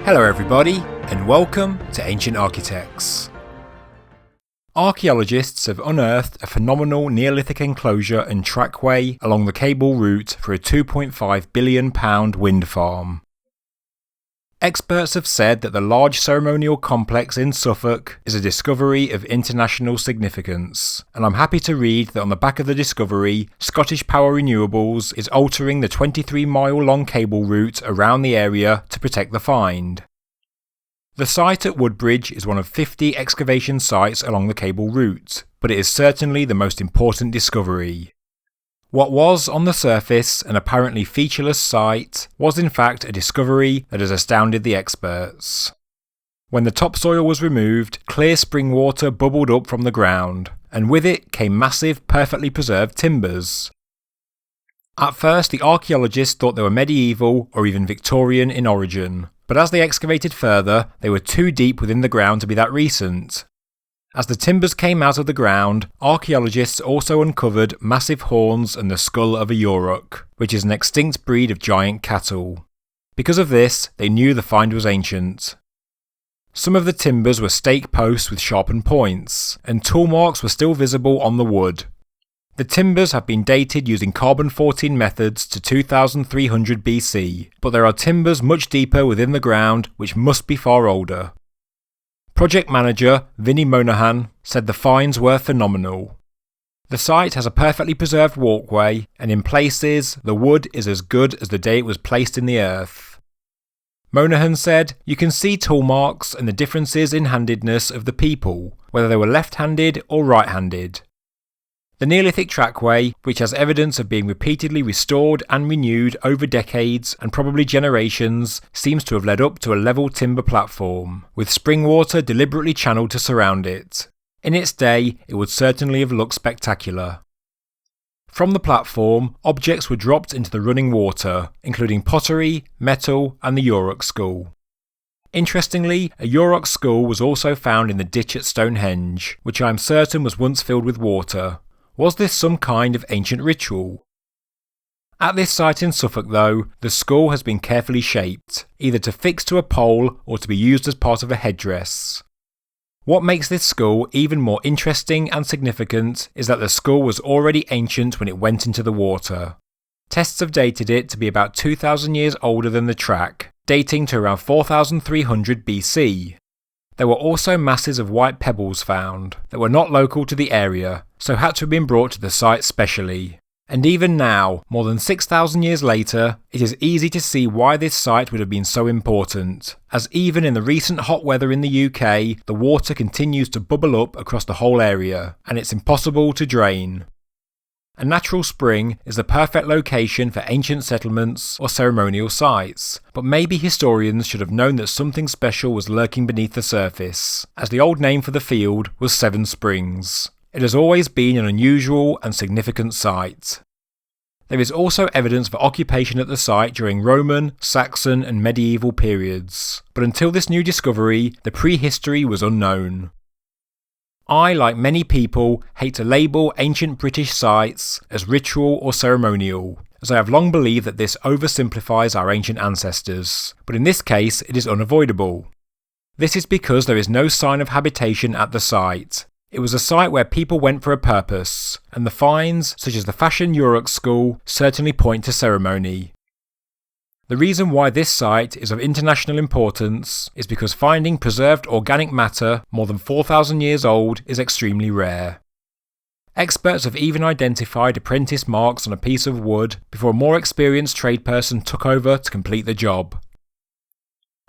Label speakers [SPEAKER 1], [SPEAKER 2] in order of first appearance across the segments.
[SPEAKER 1] Hello everybody, and welcome to Ancient Architects. Archaeologists have unearthed a phenomenal Neolithic enclosure and trackway along the cable route for a £2.5 billion wind farm. Experts have said that the large ceremonial complex in Suffolk is a discovery of international significance, and I'm happy to read that on the back of the discovery, Scottish Power Renewables is altering the 23-mile-long cable route around the area to protect the find. The site at Woodbridge is one of 50 excavation sites along the cable route, but it is certainly the most important discovery. What was, on the surface, an apparently featureless site was in fact a discovery that has astounded the experts. When the topsoil was removed, clear spring water bubbled up from the ground, and with it came massive, perfectly preserved timbers. At first, the archaeologists thought they were medieval or even Victorian in origin, but as they excavated further, they were too deep within the ground to be that recent. As the timbers came out of the ground, archaeologists also uncovered massive horns and the skull of a auroch, which is an extinct breed of giant cattle. Because of this, they knew the find was ancient. Some of the timbers were stake posts with sharpened points, and tool marks were still visible on the wood. The timbers have been dated using carbon-14 methods to 2300 BC, but there are timbers much deeper within the ground which must be far older. Project manager Vinnie Monahan said the finds were phenomenal. The site has a perfectly preserved walkway, and in places the wood is as good as the day it was placed in the earth. Monahan said, "You can see tool marks and the differences in handedness of the people, whether they were left-handed or right-handed. The Neolithic trackway, which has evidence of being repeatedly restored and renewed over decades and probably generations, seems to have led up to a level timber platform, with spring water deliberately channeled to surround it. In its day, it would certainly have looked spectacular." From the platform, objects were dropped into the running water, including pottery, metal, and the auroch skull. Interestingly, a auroch skull was also found in the ditch at Stonehenge, which I am certain was once filled with water. Was this some kind of ancient ritual? At this site in Suffolk though, the skull has been carefully shaped, either to fix to a pole or to be used as part of a headdress. What makes this skull even more interesting and significant is that the skull was already ancient when it went into the water. Tests have dated it to be about 2,000 years older than the track, dating to around 4300 BC. There were also masses of white pebbles found that were not local to the area, so had to have been brought to the site specially. And even now, more than 6,000 years later, it is easy to see why this site would have been so important, as even in the recent hot weather in the UK, the water continues to bubble up across the whole area, and it's impossible to drain. A natural spring is the perfect location for ancient settlements or ceremonial sites, but maybe historians should have known that something special was lurking beneath the surface, as the old name for the field was Seven Springs. It has always been an unusual and significant site. There is also evidence for occupation at the site during Roman, Saxon and medieval periods, but until this new discovery, the prehistory was unknown. I, like many people, hate to label ancient British sites as ritual or ceremonial, as I have long believed that this oversimplifies our ancient ancestors, but in this case it is unavoidable. This is because there is no sign of habitation at the site. It was a site where people went for a purpose, and the finds, such as the fashion auroch skull, certainly point to ceremony. The reason why this site is of international importance is because finding preserved organic matter more than 4,000 years old is extremely rare. Experts have even identified apprentice marks on a piece of wood before a more experienced tradesperson took over to complete the job.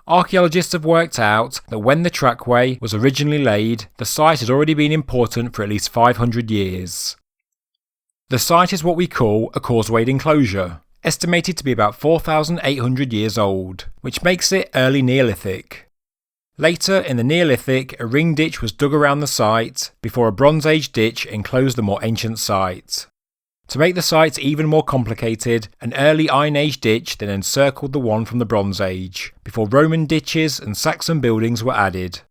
[SPEAKER 1] Archaeologists have worked out that when the trackway was originally laid, the site had already been important for at least 500 years. The site is what we call a causewayed enclosure, estimated to be about 4,800 years old, which makes it early Neolithic. Later in the Neolithic, a ring ditch was dug around the site, before a Bronze Age ditch enclosed the more ancient site. To make the site even more complicated, an early Iron Age ditch then encircled the one from the Bronze Age, before Roman ditches and Saxon buildings were added.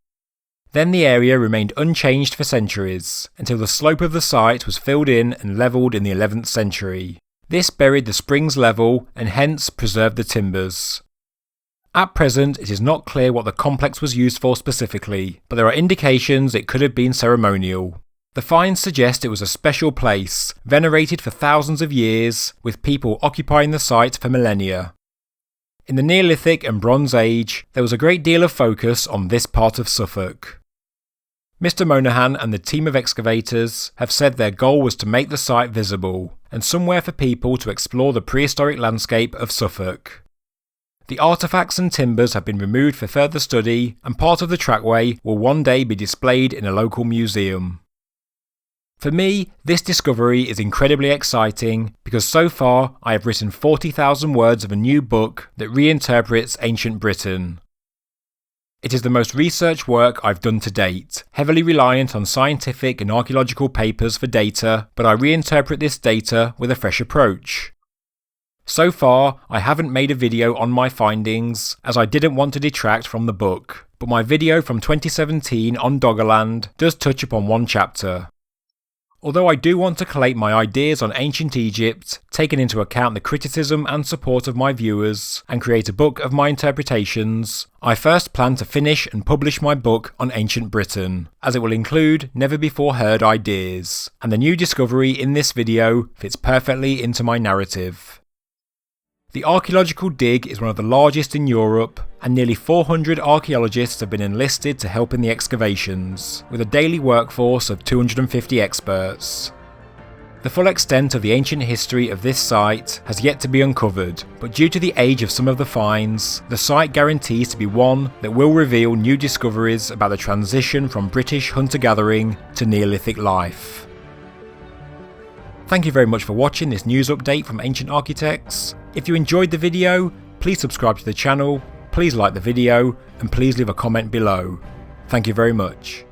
[SPEAKER 1] Then the area remained unchanged for centuries, until the slope of the site was filled in and levelled in the 11th century. This buried the springs level and hence preserved the timbers. At present, it is not clear what the complex was used for specifically, but there are indications it could have been ceremonial. The finds suggest it was a special place, venerated for thousands of years, with people occupying the site for millennia. In the Neolithic and Bronze Age, there was a great deal of focus on this part of Suffolk. Mr. Monahan and the team of excavators have said their goal was to make the site visible, and somewhere for people to explore the prehistoric landscape of Suffolk. The artefacts and timbers have been removed for further study, and part of the trackway will one day be displayed in a local museum. For me, this discovery is incredibly exciting because so far I have written 40,000 words of a new book that reinterprets ancient Britain. It is the most researched work I've done to date, heavily reliant on scientific and archaeological papers for data, but I reinterpret this data with a fresh approach. So far, I haven't made a video on my findings, as I didn't want to detract from the book, but my video from 2017 on Doggerland does touch upon one chapter. Although I do want to collate my ideas on ancient Egypt, taking into account the criticism and support of my viewers, and create a book of my interpretations, I first plan to finish and publish my book on ancient Britain, as it will include never-before-heard ideas, and the new discovery in this video fits perfectly into my narrative. The archaeological dig is one of the largest in Europe, and nearly 400 archaeologists have been enlisted to help in the excavations, with a daily workforce of 250 experts. The full extent of the ancient history of this site has yet to be uncovered, but due to the age of some of the finds, the site guarantees to be one that will reveal new discoveries about the transition from British hunter-gathering to Neolithic life. Thank you very much for watching this news update from Ancient Architects. If you enjoyed the video, please subscribe to the channel, please like the video, and please leave a comment below. Thank you very much.